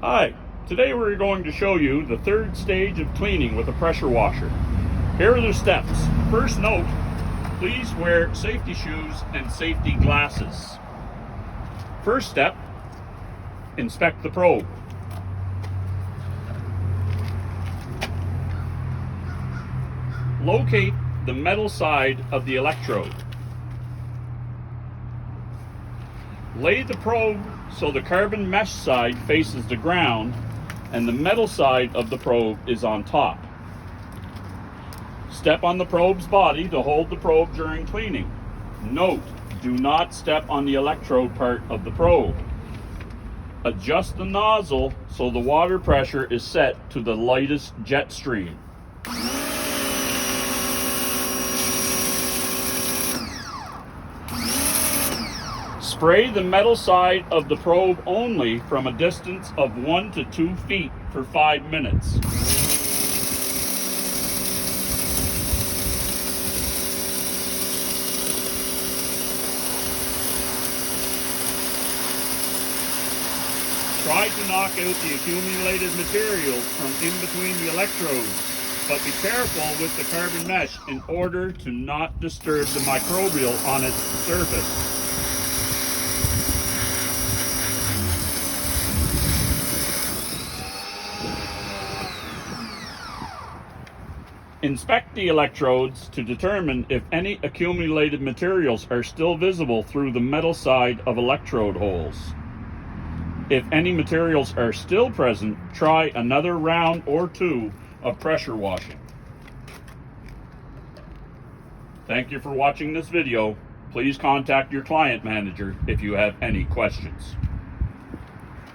Hi, today we're going to show you the third stage of cleaning with a pressure washer. Here are the steps. First note, please wear safety shoes and safety glasses. First step, inspect the probe. Locate the metal side of the electrode. Lay the probe so the carbon mesh side faces the ground and the metal side of the probe is on top. Step on the probe's body to hold the probe during cleaning. Note, do not step on the electrode part of the probe. Adjust the nozzle so the water pressure is set to the lightest jet stream. Spray the metal side of the probe only from a distance of 1 to 2 feet for 5 minutes. Try to knock out the accumulated materials from in between the electrodes, but be careful with the carbon mesh in order to not disturb the microbial on its surface. Inspect the electrodes to determine if any accumulated materials are still visible through the metal side of electrode holes. If any materials are still present, try another round or two of pressure washing. Thank you for watching this video. Please contact your client manager if you have any questions.